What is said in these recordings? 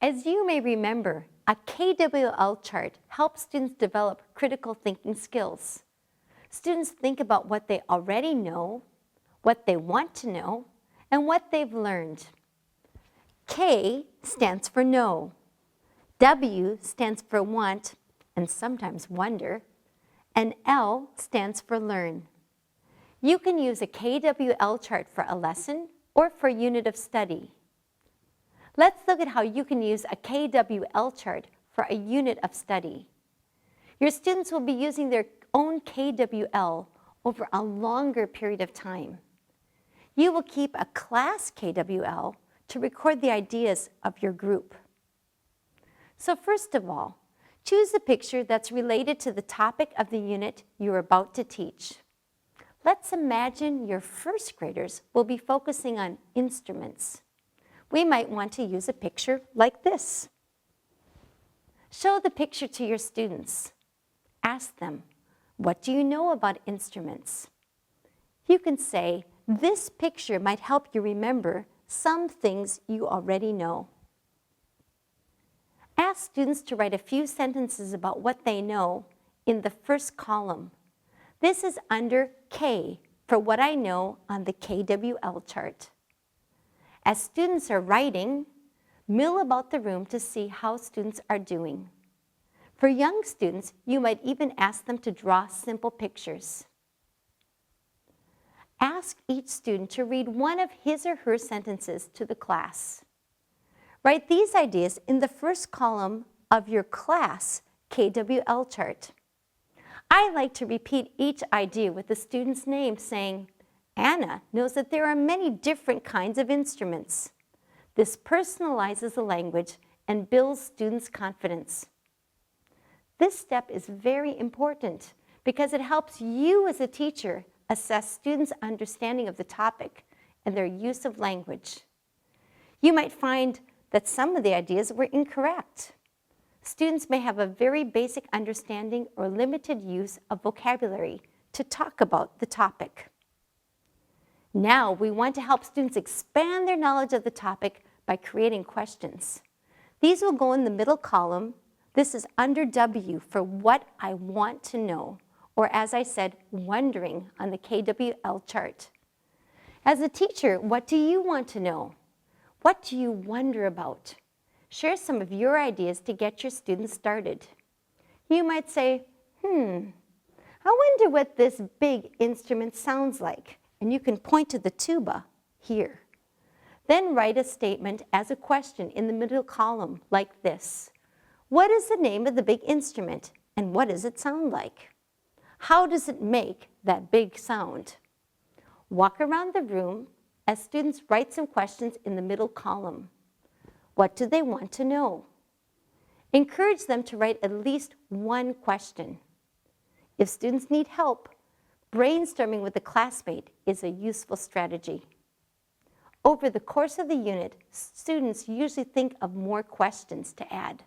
As you may remember, a KWL chart helps students develop critical thinking skills. Students think about what they already know, what they want to know, and what they've learned. K stands for know. W stands for want and sometimes wonder. And L stands for learn. You can use a KWL chart for a lesson or for a unit of study. Let's look at how you can use a KWL chart for a unit of study. Your students will be using their own KWL over a longer period of time. You will keep a class KWL to record the ideas of your group. So first of all, choose a picture that's related to the topic of the unit you're about to teach. Let's imagine your first graders will be focusing on instruments. We might want to use a picture like this. Show the picture to your students. Ask them, what do you know about instruments? You can say, this picture might help you remember some things you already know. Ask students to write a few sentences about what they know in the first column. This is under K for what I know on the KWL chart. As students are writing, mill about the room to see how students are doing. For young students, you might even ask them to draw simple pictures. Ask each student to read one of his or her sentences to the class. Write these ideas in the first column of your class KWL chart. I like to repeat each idea with the student's name, saying, Anna knows that there are many different kinds of instruments. This personalizes the language and builds students' confidence. This step is very important because it helps you as a teacher assess students' understanding of the topic and their use of language. You might find that some of the ideas were incorrect. Students may have a very basic understanding or limited use of vocabulary to talk about the topic. Now we want to help students expand their knowledge of the topic by creating questions. These will go in the middle column. This is under W for what I want to know, or as I said, wondering on the KWL chart. As a teacher, what do you want to know? What do you wonder about? Share some of your ideas to get your students started. You might say, I wonder what this big instrument sounds like. And you can point to the tuba here. Then write a statement as a question in the middle column like this. What is the name of the big instrument and what does it sound like? How does it make that big sound? Walk around the room as students write some questions in the middle column. What do they want to know? Encourage them to write at least one question. If students need help, brainstorming with a classmate is a useful strategy. Over the course of the unit, students usually think of more questions to add.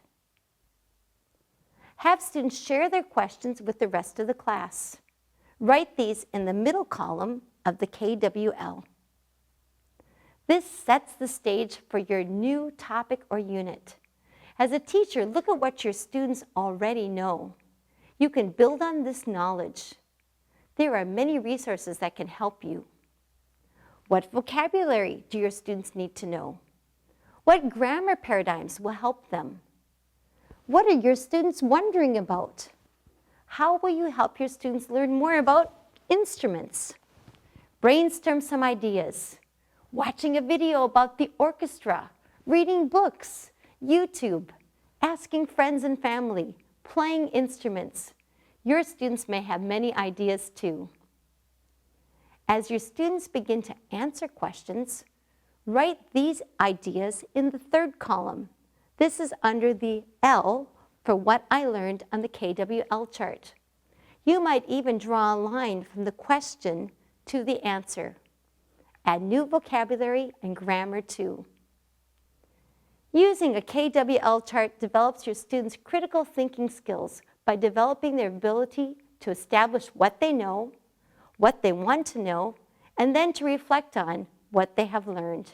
Have students share their questions with the rest of the class. Write these in the middle column of the KWL. This sets the stage for your new topic or unit. As a teacher, look at what your students already know. You can build on this knowledge. There are many resources that can help you. What vocabulary do your students need to know? What grammar paradigms will help them? What are your students wondering about? How will you help your students learn more about instruments? Brainstorm some ideas. Watching a video about the orchestra, reading books, YouTube, asking friends and family, playing instruments. Your students may have many ideas too. As your students begin to answer questions, write these ideas in the third column. This is under the L for what I learned on the KWL chart. You might even draw a line from the question to the answer. Add new vocabulary and grammar too. Using a KWL chart develops your students' critical thinking skills by developing their ability to establish what they know, what they want to know, and then to reflect on what they have learned.